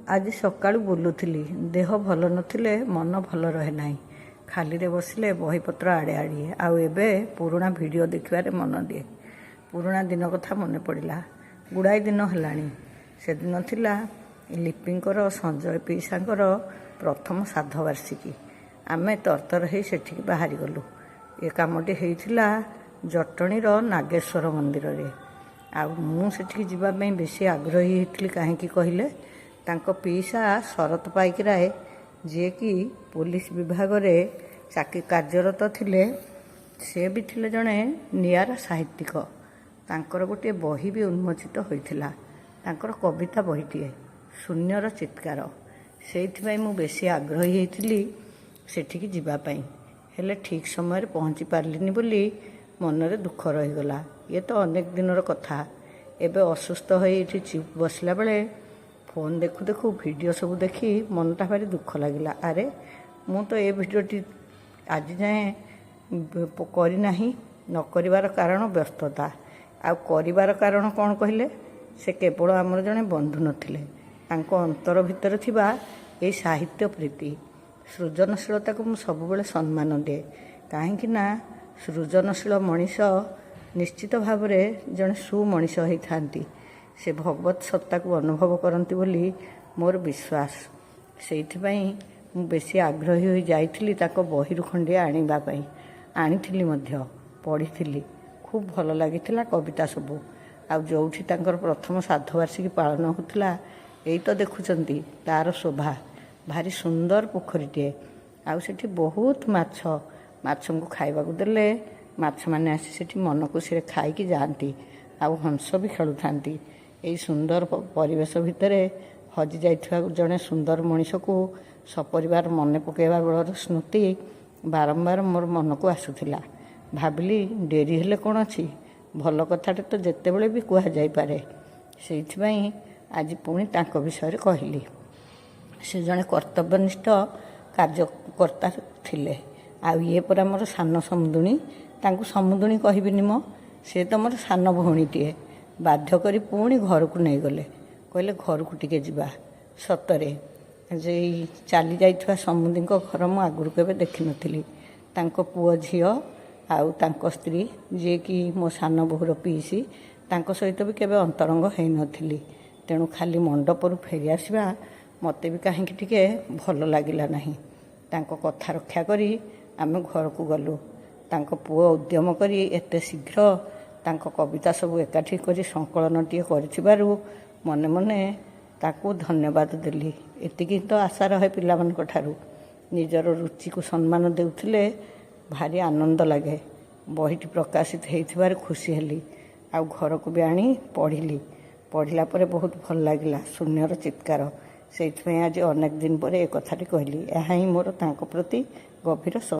ଆଜି ସକାଳୁ ବୁଲୁଥିଲି। ଦେହ ଭଲ ନଥିଲେ ମନ ଭଲ ରହେ ନାହିଁ। ଖାଲିରେ ବସିଲେ ବହିପତ୍ର ଆଡ଼େ ଆଡ଼ିଏ। ଆଉ ଏବେ ପୁରୁଣା ଭିଡ଼ିଓ ଦେଖିବାରେ ମନ ଦିଏ। ପୁରୁଣା ଦିନ କଥା ମନେ ପଡ଼ିଲା। ଗୁଡ଼ାଏ ଦିନ ହେଲାଣି। ସେଦିନ ଥିଲା ଲିପିଙ୍କର ସଞ୍ଜୟ ପିଇସାଙ୍କର ପ୍ରଥମ ଶ୍ରାଦ୍ଧବାର୍ଷିକୀ। ଆମେ ତରତର ହେଇ ସେଠିକି ବାହାରିଗଲୁ। ଏ କାମଟି ହେଇଥିଲା ଜଟଣୀର ନାଗେଶ୍ୱର ମନ୍ଦିରରେ। ଆଉ ମୁଁ ସେଠିକି ଯିବା ପାଇଁ ବେଶୀ ଆଗ୍ରହୀ ହେଇଥିଲି। କାହିଁକି କହିଲେ, ତାଙ୍କ ପିଇସା ଶରତ ପାଇକରାୟ, ଯିଏକି ପୋଲିସ ବିଭାଗରେ କାର୍ଯ୍ୟରତ ଥିଲେ, ସେ ବି ଥିଲେ ଜଣେ ନିଆରା ସାହିତ୍ୟିକ। ତାଙ୍କର ଗୋଟିଏ ବହି ବି ଉନ୍ମୋଚିତ ହୋଇଥିଲା। ତାଙ୍କର କବିତା ବହିଟିଏ, ଶୂନ୍ୟର ଚିତ୍କାର। ସେଇଥିପାଇଁ ମୁଁ ବେଶୀ ଆଗ୍ରହୀ ହେଇଥିଲି ସେଠିକି ଯିବା ପାଇଁ। ହେଲେ ଠିକ୍ ସମୟରେ ପହଞ୍ଚି ପାରିଲିନି ବୋଲି ମନରେ ଦୁଃଖ ରହିଗଲା। ଇଏ ତ ଅନେକ ଦିନର କଥା। ଏବେ ଅସୁସ୍ଥ ହୋଇ ଏଠି ଚୁପ୍ ବସିଲା ବେଳେ ଫୋନ୍ ଦେଖୁ ଦେଖୁ ଭିଡ଼ିଓ ସବୁ ଦେଖି ମନଟା ଭାରି ଦୁଃଖ ଲାଗିଲା। ଆରେ, ମୁଁ ତ ଏ ଭିଡ଼ିଓଟି ଆଜି ଯାଏଁ କରିନାହିଁ। ନ କରିବାର କାରଣ ବ୍ୟସ୍ତତା। ଆଉ କରିବାର କାରଣ କ'ଣ କହିଲେ, ସେ କେବଳ ଆମର ଜଣେ ବନ୍ଧୁ ନଥିଲେ। ତାଙ୍କ ଅନ୍ତର ଭିତରେ ଥିବା ଏଇ ସାହିତ୍ୟ ପ୍ରୀତି, ସୃଜନଶୀଳତାକୁ ମୁଁ ସବୁବେଳେ ସମ୍ମାନ ଦିଏ। କାହିଁକି ନା ସୃଜନଶୀଳ ମଣିଷ ନିଶ୍ଚିତ ଭାବରେ ଜଣେ ସୁମଣିଷ ହେଇଥାନ୍ତି। ସେ ଭଗବତ ସତ୍ତାକୁ ଅନୁଭବ କରନ୍ତି ବୋଲି ମୋର ବିଶ୍ୱାସ। ସେଇଥିପାଇଁ ମୁଁ ବେଶୀ ଆଗ୍ରହୀ ହୋଇ ଯାଇଥିଲି ତାଙ୍କ ବହିରୁ ଖଣ୍ଡିଏ ଆଣିବା ପାଇଁ। ଆଣିଥିଲି ମଧ୍ୟ, ପଢ଼ିଥିଲି। ଖୁବ୍ ଭଲ ଲାଗିଥିଲା କବିତା ସବୁ। ଆଉ ଯେଉଁଠି ତାଙ୍କର ପ୍ରଥମ ଶ୍ରାଦ୍ଧବାର୍ଷିକୀ ପାଳନ ହେଉଥିଲା, ଏଇ ତ ଦେଖୁଛନ୍ତି ତା'ର ଶୋଭା। ଭାରି ସୁନ୍ଦର ପୋଖରୀଟିଏ। ଆଉ ସେଠି ବହୁତ ମାଛ। ମାଛଙ୍କୁ ଖାଇବାକୁ ଦେଲେ ମାଛମାନେ ଆସି ସେଠି ମନ ଖୁସିରେ ଖାଇକି ଯାଆନ୍ତି। ଆଉ ହଂସ ବି ଖେଳୁଥାନ୍ତି। ଏଇ ସୁନ୍ଦର ପରିବେଶ ଭିତରେ ହଜି ଯାଇଥିବା ଜଣେ ସୁନ୍ଦର ମଣିଷକୁ ସପରିବାର ମନେ ପକାଇବା ବେଳର ସ୍ମୃତି ବାରମ୍ବାର ମୋର ମନକୁ ଆସୁଥିଲା। ଭାବିଲି, ଡେରି ହେଲେ କ'ଣ ଅଛି, ଭଲ କଥାଟେ ତ ଯେତେବେଳେ ବି କୁହାଯାଇପାରେ। ସେଇଥିପାଇଁ ଆଜି ପୁଣି ତାଙ୍କ ବିଷୟରେ କହିଲି। ସେ ଜଣେ କର୍ତ୍ତବ୍ୟନିଷ୍ଠ କାର୍ଯ୍ୟକର୍ତ୍ତା ଥିଲେ। ଆଉ ଇଏ ପରା ମୋର ସାନ ସମୁଦୁଣୀ। ତାଙ୍କୁ ସମୁଦୁଣୀ କହିବିନି ମ, ସେ ତ ମୋର ସାନ ଭଉଣୀଟିଏ। ବାଧ୍ୟ କରି ପୁଣି ଘରକୁ ନେଇଗଲେ। କହିଲେ ଘରକୁ ଟିକେ ଯିବା। ସତରେ ଯେ ଚାଲି ଯାଇଥିବା ସମୁଦିଙ୍କ ଘର ମୁଁ ଆଗରୁ କେବେ ଦେଖିନଥିଲି। ତାଙ୍କ ପୁଅ ଝିଅ ଆଉ ତାଙ୍କ ସ୍ତ୍ରୀ, ଯିଏକି ମୋ ସାନ ବୋହୂର ପିଇସି, ତାଙ୍କ ସହିତ ବି କେବେ ଅନ୍ତରଙ୍ଗ ହେଇନଥିଲି। ତେଣୁ ଖାଲି ମଣ୍ଡପରୁ ଫେରି ଆସିବା ମୋତେ ବି କାହିଁକି ଟିକେ ଭଲ ଲାଗିଲା ନାହିଁ। ତାଙ୍କ କଥା ରକ୍ଷା କରି ଆମେ ଘରକୁ ଗଲୁ। ତାଙ୍କ ପୁଅ ଉଦ୍ୟମ କରି ଏତେ ଶୀଘ୍ର ତାଙ୍କ କବିତା ସବୁ ଏକାଠି କରି ସଂକଳନଟିଏ କରିଥିବାରୁ ମନେ ମନେ ତାକୁ ଧନ୍ୟବାଦ ଦେଲି। ଏତିକି ତ ଆଶା ରହେ ପିଲାମାନଙ୍କ ଠାରୁ। ନିଜର ରୁଚିକୁ ସମ୍ମାନ ଦେଉଥିଲେ ଭାରି ଆନନ୍ଦ ଲାଗେ। ବହିଟି ପ୍ରକାଶିତ ହେଇଥିବାରୁ ଖୁସି ହେଲି। ଆଉ ଘରକୁ ବି ଆଣି ପଢ଼ିଲି। ପଢ଼ିଲା ପରେ ବହୁତ ଭଲ ଲାଗିଲା ଶୂନ୍ୟର ଚିତ୍କାର। ସେଇଥିପାଇଁ ଆଜି ଅନେକ ଦିନ ପରେ ଏ କଥାଟି କହିଲି। ଏହା ହିଁ ମୋର ତାଙ୍କ ପ୍ରତି ଗଭୀର